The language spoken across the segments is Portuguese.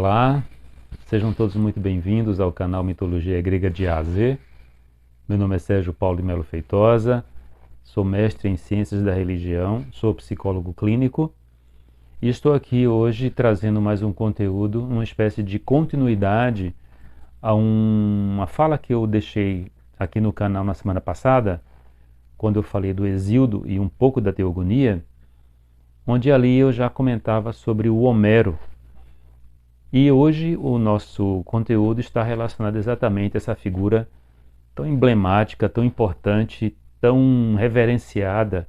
Olá, sejam todos muito bem-vindos ao canal Mitologia Grega de A a Z. Meu nome é Sérgio Paulo de Melo Feitosa, sou mestre em Ciências da Religião, sou psicólogo clínico e estou aqui hoje trazendo mais um conteúdo, uma espécie de continuidade a uma fala que eu deixei aqui no canal na semana passada, quando eu falei do Hesíodo e um pouco da Teogonia, onde ali eu já comentava sobre o Homero. E hoje o nosso conteúdo está relacionado exatamente a essa figura tão emblemática, tão importante, tão reverenciada,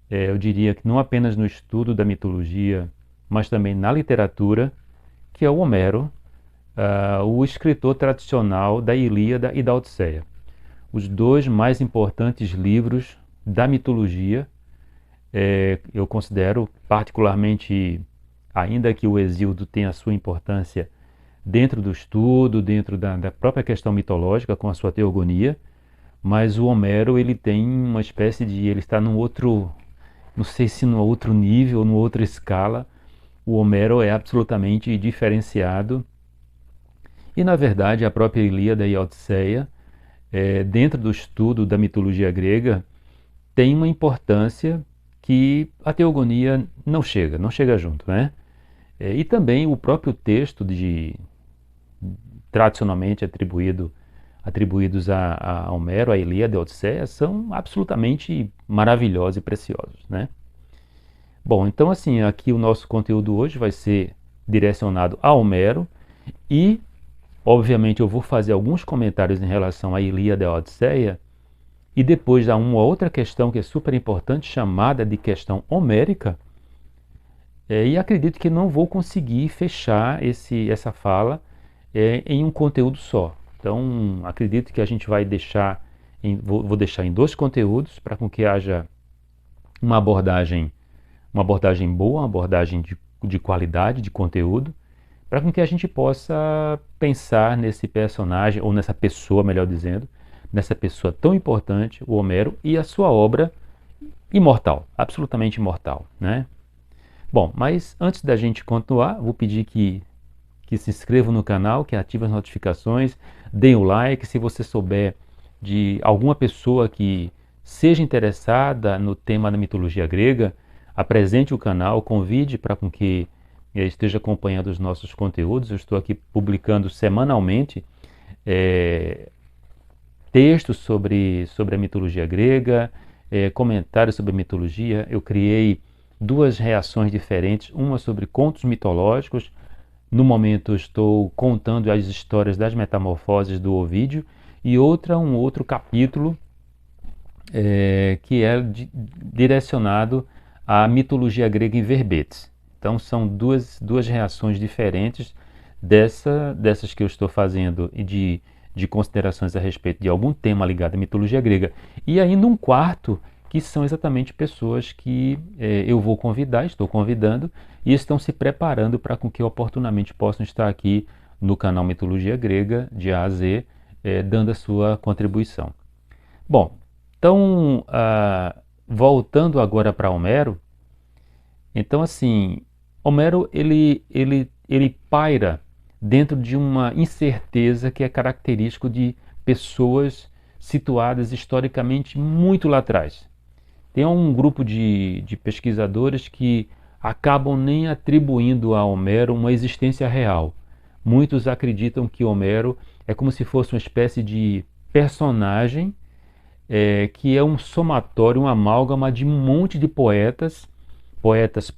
eu diria que não apenas no estudo da mitologia, mas também na literatura, que é o Homero, o escritor tradicional da Ilíada e da Odisseia. Os dois mais importantes livros da mitologia, eu considero particularmente, ainda que o Hesíodo tenha a sua importância dentro do estudo, dentro da própria questão mitológica, com a sua teogonia, mas o Homero ele tem uma espécie de, ele está num outro, não sei se num outro nível, numa outra escala. O Homero é absolutamente diferenciado e, na verdade, a própria Ilíada e a Odisseia, dentro do estudo da mitologia grega, tem uma importância que a teogonia não chega junto, né? E também o próprio texto tradicionalmente atribuídos a Homero, a Ilíada e a Odisseia, são absolutamente maravilhosos e preciosos, né? Bom, então assim, aqui o nosso conteúdo hoje vai ser direcionado a Homero e, obviamente, eu vou fazer alguns comentários em relação à Ilíada e à Odisseia e depois há uma outra questão que é super importante, chamada de questão homérica, e acredito que não vou conseguir fechar essa fala em um conteúdo só. Então, acredito que a gente vai deixar, vou deixar em dois conteúdos para com que haja uma abordagem boa, uma abordagem de qualidade, de conteúdo, para com que a gente possa pensar nesse personagem, ou nessa pessoa, melhor dizendo, nessa pessoa tão importante, o Homero, e a sua obra imortal, absolutamente imortal, né? Bom, mas antes da gente continuar, vou pedir que se inscrevam no canal, que ativem as notificações, deem o like. Se você souber de alguma pessoa que seja interessada no tema da mitologia grega, apresente o canal, convide para com que esteja acompanhando os nossos conteúdos. Eu estou aqui publicando semanalmente textos sobre a mitologia grega, comentários sobre a mitologia. Eu criei duas reações diferentes, uma sobre contos mitológicos. No momento eu estou contando as histórias das metamorfoses do Ovídio, e um outro capítulo que é direcionado à mitologia grega em verbetes. Então são duas reações diferentes dessas que eu estou fazendo e de considerações a respeito de algum tema ligado à mitologia grega. E ainda um quarto, que são exatamente pessoas que eu vou convidar, estou convidando, e estão se preparando para com que oportunamente possam estar aqui no canal Mitologia Grega, de A a Z, dando a sua contribuição. Bom, então, voltando agora para Homero, então assim, Homero ele paira dentro de uma incerteza que é característico de pessoas situadas historicamente muito lá atrás. Tem um grupo de pesquisadores que acabam nem atribuindo a Homero uma existência real. Muitos acreditam que Homero é como se fosse uma espécie de personagem que é um somatório, uma amálgama de um monte de poetas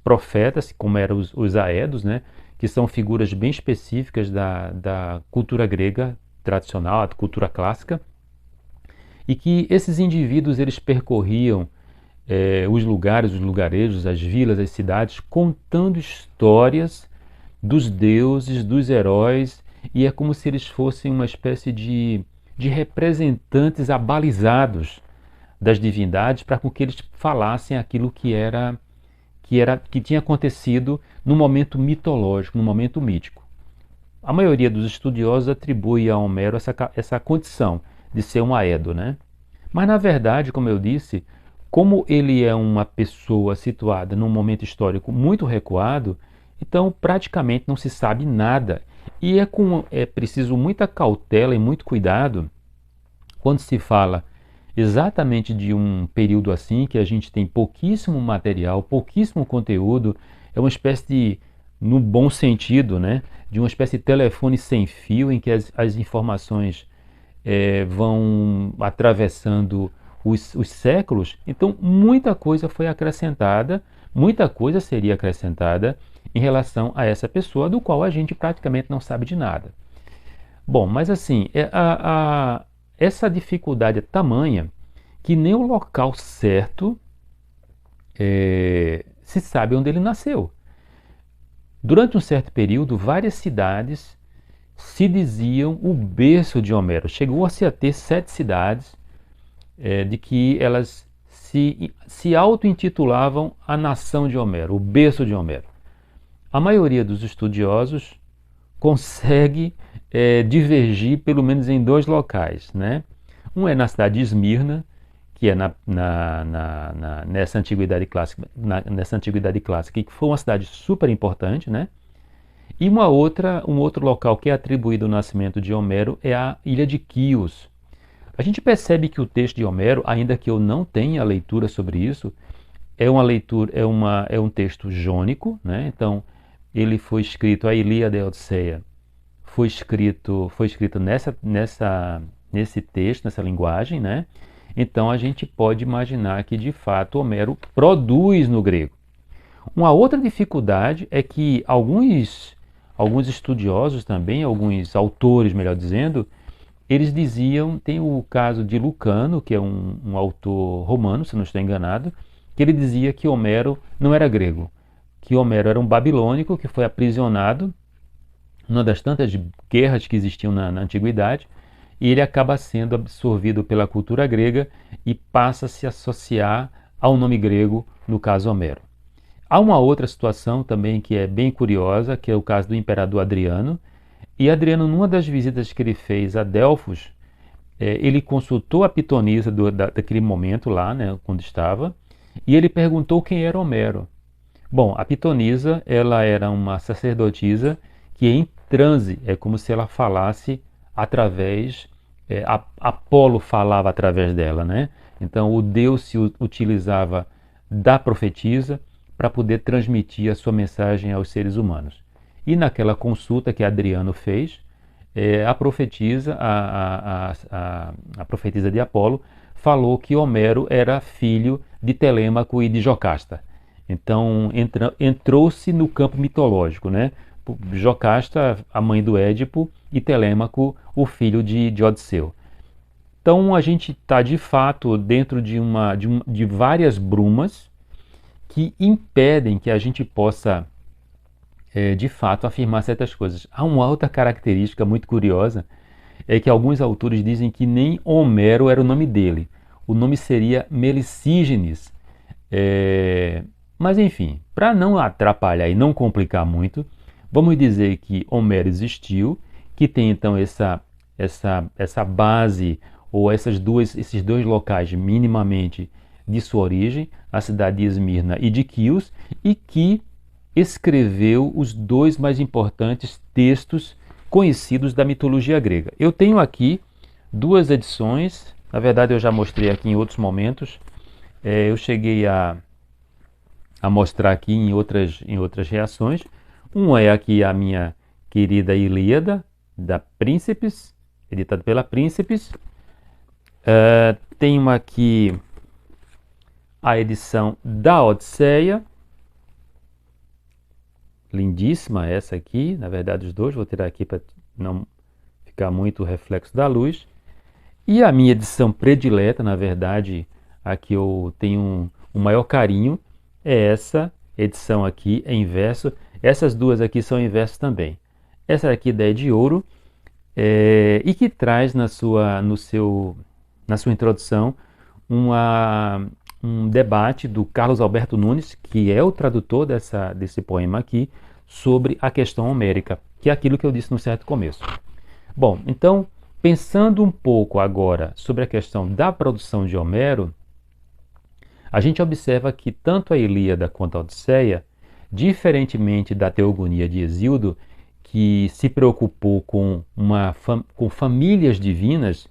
profetas, como eram os Aedos, né? Que são figuras bem específicas da cultura grega tradicional, a cultura clássica, e que esses indivíduos eles percorriam os lugares, os lugarejos, as vilas, as cidades, contando histórias dos deuses, dos heróis, e é como se eles fossem uma espécie de representantes abalizados das divindades para que eles falassem aquilo que tinha acontecido no momento mitológico, no momento mítico. A maioria dos estudiosos atribui a Homero essa condição de ser um aedo, né? Mas na verdade, como eu disse, como ele é uma pessoa situada num momento histórico muito recuado, Então, praticamente não se sabe nada. E é preciso muita cautela e muito cuidado quando se fala exatamente de um período assim, que a gente tem pouquíssimo material, pouquíssimo conteúdo, é uma espécie de, no bom sentido, né, de uma espécie de telefone sem fio em que as informações vão atravessando os séculos. Então, muita coisa foi acrescentada, muita coisa seria acrescentada em relação a essa pessoa, do qual a gente praticamente não sabe de nada. Bom, mas assim, essa dificuldade é tamanha que nem o local certo se sabe onde ele nasceu. Durante um certo período, várias cidades se diziam o berço de Homero. Chegou-se a ter 7 cidades de que elas se auto-intitulavam a nação de Homero, o berço de Homero. A maioria dos estudiosos consegue divergir pelo menos em 2 locais, né? Um é na cidade de Esmirna, que é nessa antiguidade clássica, que foi uma cidade super importante, né? E um outro local que é atribuído ao nascimento de Homero é a ilha de Quios. A gente percebe que o texto de Homero, ainda que eu não tenha leitura sobre isso, é um texto jônico, né? Então, ele foi escrito, a Ilíada e a Odisseia, foi escrito nesse texto, nessa linguagem, né? Então, a gente pode imaginar que, de fato, Homero produz no grego. Uma outra dificuldade é que alguns estudiosos também, alguns autores, melhor dizendo, eles diziam, tem o caso de Lucano, que é um autor romano, se não estou enganado, que ele dizia que Homero não era grego, que Homero era um babilônico que foi aprisionado numa das tantas guerras que existiam na antiguidade, e ele acaba sendo absorvido pela cultura grega e passa a se associar ao nome grego, no caso Homero. Há uma outra situação também que é bem curiosa, que é o caso do imperador Adriano. E Adriano, numa das visitas que ele fez a Delfos, ele consultou a pitonisa daquele momento lá, né, quando estava, e ele perguntou quem era Homero. Bom, a pitonisa, ela era uma sacerdotisa que em transe, é como se ela falasse através, Apolo falava através dela, né? Então o Deus se utilizava da profetisa para poder transmitir a sua mensagem aos seres humanos. E naquela consulta que Adriano fez, a profetisa de Apolo falou que Homero era filho de Telêmaco e de Jocasta. Então entrou-se no campo mitológico, né? Jocasta, a mãe do Édipo, e Telêmaco, o filho de Odisseu. Então a gente está de fato dentro de várias brumas que impedem que a gente possa de fato afirmar certas coisas. Há uma outra característica muito curiosa, é que alguns autores dizem que nem Homero era o nome dele. O nome seria Melicígenes. Mas enfim, para não atrapalhar e não complicar muito, vamos dizer que Homero existiu, que tem então essa base ou esses dois locais minimamente de sua origem, a cidade de Esmirna e de Quios, e que escreveu os 2 mais importantes textos conhecidos da mitologia grega. Eu tenho aqui 2 edições, na verdade eu já mostrei aqui em outros momentos, eu cheguei a mostrar aqui em outras reações. Uma é aqui a minha querida Ilíada, da Príncipes, editada pela Príncipes. Tenho aqui a edição da Odisseia, lindíssima essa aqui, na verdade os 2, vou tirar aqui para não ficar muito reflexo da luz. E a minha edição predileta, na verdade, a que eu tenho um maior carinho, é essa edição aqui em verso. Essas 2 aqui são em verso também. Essa aqui é de ouro e que traz na sua introdução um debate do Carlos Alberto Nunes, que é o tradutor desse poema aqui, sobre a questão homérica, que é aquilo que eu disse no certo começo. Bom, então, pensando um pouco agora sobre a questão da produção de Homero, a gente observa que tanto a Ilíada quanto a Odisseia Diferentemente da Teogonia de Hesíodo, que se preocupou com famílias divinas,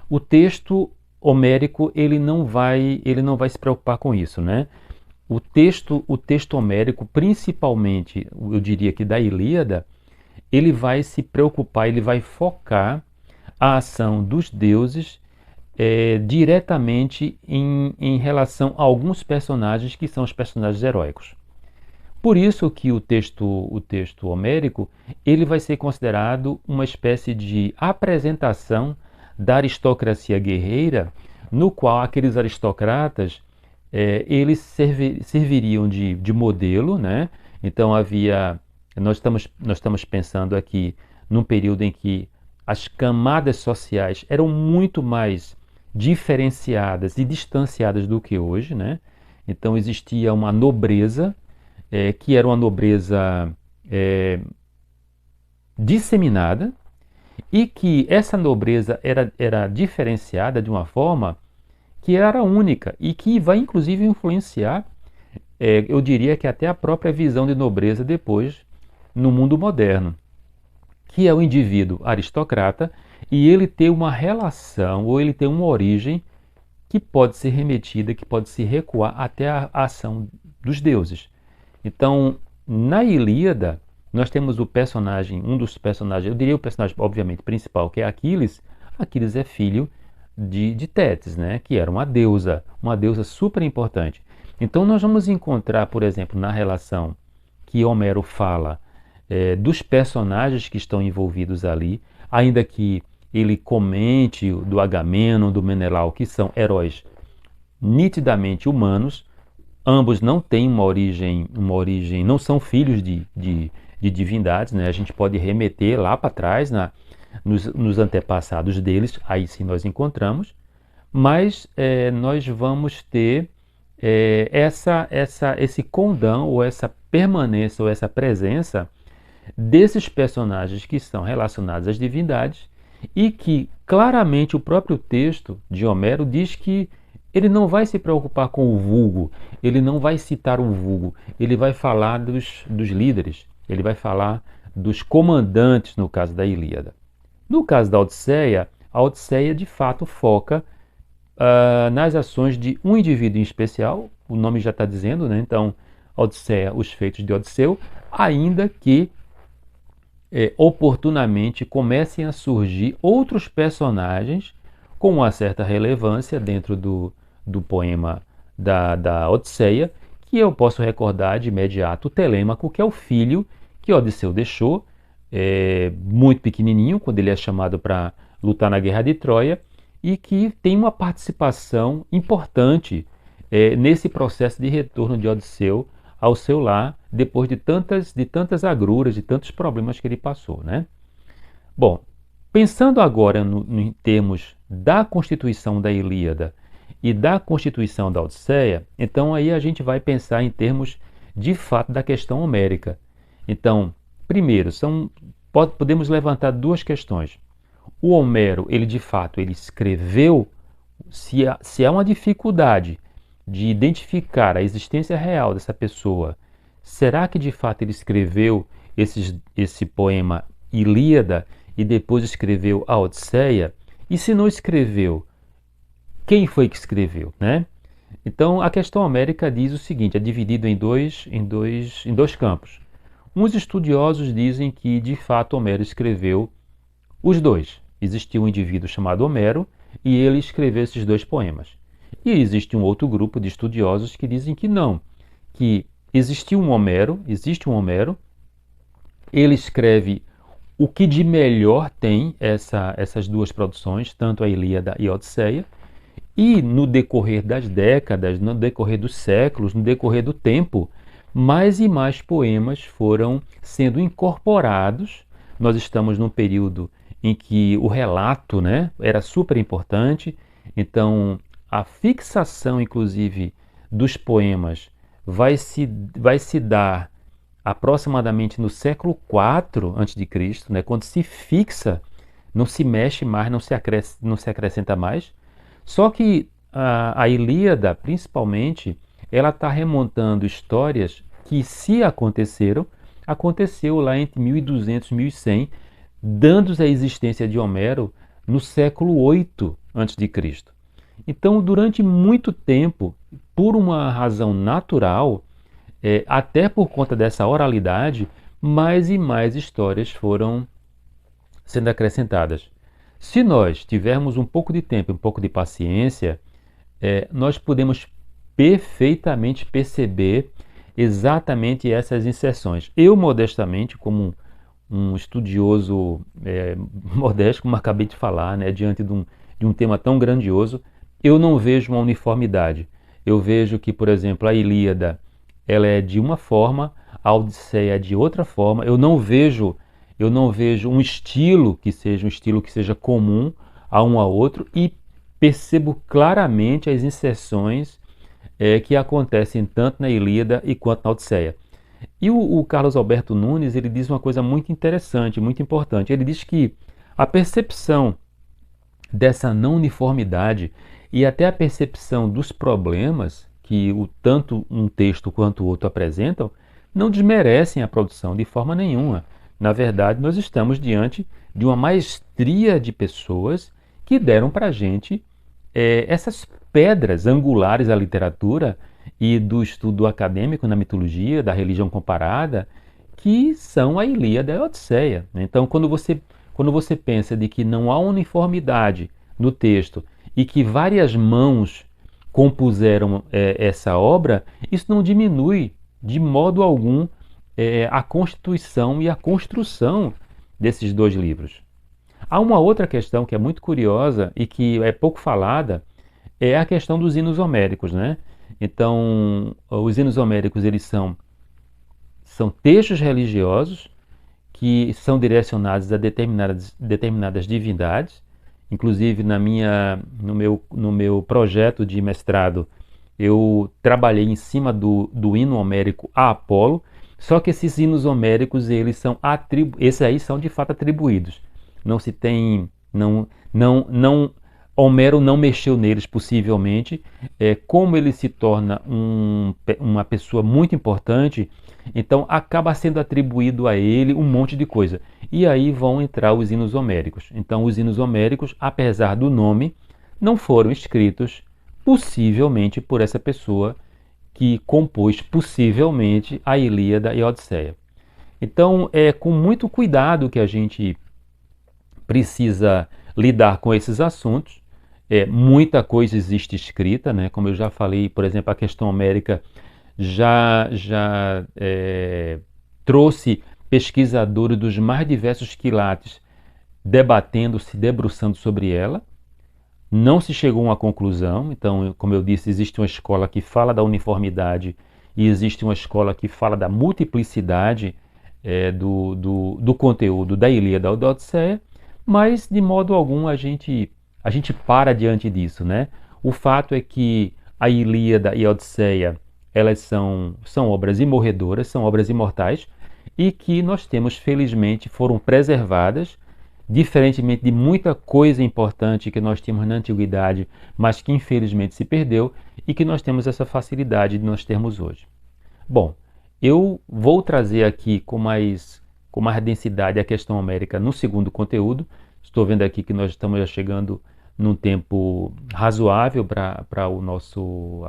o texto homérico ele não vai se preocupar com isso, né? O texto homérico, principalmente, eu diria que da Ilíada, ele vai se preocupar, ele vai focar a ação dos deuses diretamente em relação a alguns personagens que são os personagens heróicos. Por isso que o texto homérico ele vai ser considerado uma espécie de apresentação da aristocracia guerreira, no qual aqueles aristocratas eles serviriam de modelo, né? Então nós estamos pensando aqui num período em que as camadas sociais eram muito mais diferenciadas e distanciadas do que hoje, né? Então existia uma nobreza que era uma nobreza disseminada e que essa nobreza era diferenciada de uma forma que era única e que vai inclusive influenciar, eu diria que até a própria visão de nobreza depois no mundo moderno, que é o indivíduo aristocrata e ele tem uma relação ou ele tem uma origem que pode ser remetida, que pode se recuar até a ação dos deuses. Então, na Ilíada, nós temos um dos personagens, eu diria o personagem, obviamente, principal, que é Aquiles. Aquiles é filho de Tétis, né? Que era uma deusa super importante. Então, nós vamos encontrar, por exemplo, na relação que Homero fala dos personagens que estão envolvidos ali, ainda que ele comente do Agamenon, do Menelau, que são heróis nitidamente humanos. Ambos não têm uma origem, não são filhos de divindades, né? A gente pode remeter lá para trás, nos antepassados deles, aí sim nós encontramos, mas nós vamos ter esse condão, ou essa permanência, ou essa presença desses personagens que são relacionados às divindades e que claramente o próprio texto de Homero diz que ele não vai se preocupar com o vulgo, ele não vai citar o vulgo, ele vai falar dos líderes, ele vai falar dos comandantes no caso da Ilíada. No caso da Odisseia, a Odisseia de fato foca nas ações de um indivíduo em especial, o nome já está dizendo, né? Então, Odisseia, os feitos de Odisseu, ainda que oportunamente comecem a surgir outros personagens com uma certa relevância dentro do poema da Odisseia, que eu posso recordar de imediato Telêmaco, que é o filho que Odisseu deixou, muito pequenininho, quando ele é chamado para lutar na Guerra de Troia, e que tem uma participação importante nesse processo de retorno de Odisseu ao seu lar, depois de tantas agruras, de tantos problemas que ele passou, né? Bom, pensando agora em termos da constituição da Ilíada e da constituição da Odisseia, então aí a gente vai pensar em termos de fato da questão homérica. Então, primeiro, podemos levantar duas questões. O Homero, ele de fato, ele escreveu, se há uma dificuldade de identificar a existência real dessa pessoa, será que de fato ele escreveu esse poema Ilíada e depois escreveu a Odisseia? E se não escreveu, quem foi que escreveu, né? Então a questão homérica diz o seguinte, é dividido em dois campos. Uns estudiosos dizem que de fato Homero escreveu os dois. Existiu um indivíduo chamado Homero e ele escreveu esses dois poemas. E existe um outro grupo de estudiosos que dizem que não, que existe um Homero, ele escreve o que de melhor tem essas duas produções, tanto a Ilíada e a Odisseia, e no decorrer das décadas, no decorrer dos séculos, no decorrer do tempo, mais e mais poemas foram sendo incorporados. Nós estamos num período em que o relato, né, era super importante, então a fixação, inclusive, dos poemas vai se dar aproximadamente no século IV a.C., né, quando se fixa, não se mexe mais, não se acrescenta mais. Só que a Ilíada, principalmente, ela está remontando histórias que, se aconteceram, aconteceu lá entre 1200 e 1100, dando a existência de Homero no século 8 a.C. Então, durante muito tempo, por uma razão natural, até por conta dessa oralidade, mais e mais histórias foram sendo acrescentadas. Se nós tivermos um pouco de tempo, um pouco de paciência, nós podemos perfeitamente perceber exatamente essas inserções. Eu, modestamente, como um estudioso modesto, como acabei de falar, né, diante de um tema tão grandioso, eu não vejo uma uniformidade. Eu vejo que, por exemplo, a Ilíada ela é de uma forma, a Odisseia é de outra forma. Eu não vejo um estilo que seja comum a um ao outro, e percebo claramente as inserções que acontecem tanto na Ilíada e quanto na Odisseia. E o Carlos Alberto Nunes, ele diz uma coisa muito interessante, muito importante. Ele diz que a percepção dessa não uniformidade e até a percepção dos problemas que tanto um texto quanto o outro apresentam não desmerecem a produção de forma nenhuma. Na verdade, nós estamos diante de uma maestria de pessoas que deram para a gente essas pedras angulares da literatura e do estudo acadêmico na mitologia, da religião comparada, que são a Ilíada e a Odisseia. Então, quando você pensa de que não há uniformidade no texto e que várias mãos compuseram essa obra, isso não diminui de modo algum a constituição e a construção desses dois livros. Há uma outra questão que é muito curiosa e que é pouco falada, é a questão dos hinos homéricos, né? Então, os hinos homéricos, eles são textos religiosos que são direcionados a determinadas divindades. Inclusive, no meu projeto de mestrado, eu trabalhei em cima do hino homérico a Apolo, só que esses hinos homéricos, esses aí são de fato atribuídos. Não se tem, Homero não mexeu neles possivelmente. Como ele se torna uma pessoa muito importante, então acaba sendo atribuído a ele um monte de coisa. E aí vão entrar os hinos homéricos. Então os hinos homéricos, apesar do nome, não foram escritos possivelmente por essa pessoa que compôs possivelmente a Ilíada e a Odisseia. Então é com muito cuidado que a gente precisa lidar com esses assuntos. Muita coisa existe escrita, né? Como eu já falei, por exemplo, a questão homérica já trouxe pesquisadores dos mais diversos quilates debatendo, se debruçando sobre ela. Não se chegou a uma conclusão. Então, como eu disse, existe uma escola que fala da uniformidade e existe uma escola que fala da multiplicidade do conteúdo da Ilíada ou da Odisseia, mas de modo algum a gente para diante disso, né? O fato é que a Ilíada e a Odisseia, elas são obras imorredoras, são obras imortais, e que nós temos, felizmente, foram preservadas, diferentemente de muita coisa importante que nós tínhamos na antiguidade, mas que infelizmente se perdeu, e que nós temos essa facilidade de nós termos hoje. Bom, eu vou trazer aqui com mais densidade a questão homérica no segundo conteúdo. Estou vendo aqui que nós estamos já chegando num tempo razoável para o nosso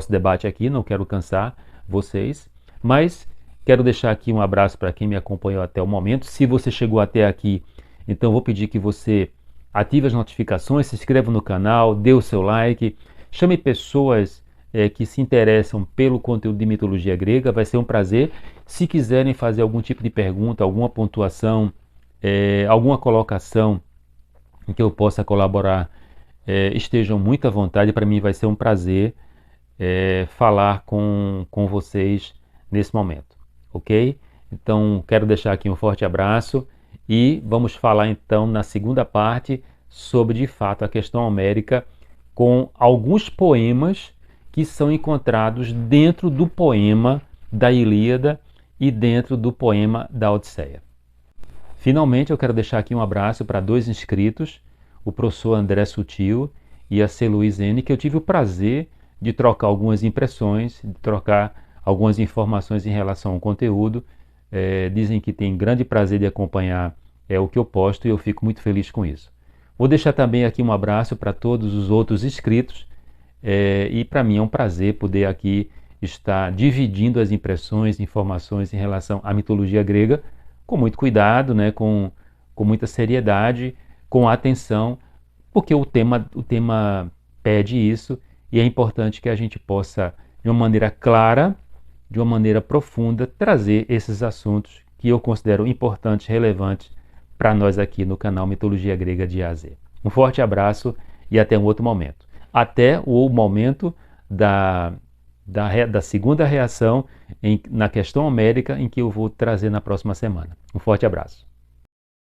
debate aqui. Não quero cansar vocês, mas quero deixar aqui um abraço para quem me acompanhou até o momento. Se você chegou até aqui, então vou pedir que você ative as notificações, se inscreva no canal, dê o seu like, chame pessoas que se interessam pelo conteúdo de mitologia grega. Vai ser um prazer. Se quiserem fazer algum tipo de pergunta, alguma pontuação, alguma colocação em que eu possa colaborar, estejam muito à vontade. Para mim vai ser um prazer falar com vocês nesse momento, ok? Então quero deixar aqui um forte abraço e vamos falar então na segunda parte sobre de fato a questão homérica, com alguns poemas que são encontrados dentro do poema da Ilíada e dentro do poema da Odisseia. Finalmente, eu quero deixar aqui um abraço para 2 inscritos, o professor André Sutil e a C. Luiz N., que eu tive o prazer de trocar algumas impressões, de trocar algumas informações em relação ao conteúdo. Dizem que tem grande prazer de acompanhar o que eu posto e eu fico muito feliz com isso. Vou deixar também aqui um abraço para todos os outros inscritos e para mim é um prazer poder aqui estar dividindo as impressões, informações em relação à mitologia grega com muito cuidado, né, com muita seriedade, com atenção, porque o tema pede isso e é importante que a gente possa, de uma maneira clara, de uma maneira profunda, trazer esses assuntos que eu considero importantes, relevantes para nós aqui no canal Mitologia Grega de A a Z. Um forte abraço e até um outro momento. Até o momento da segunda reação na questão homérica em que eu vou trazer na próxima semana. Um forte abraço.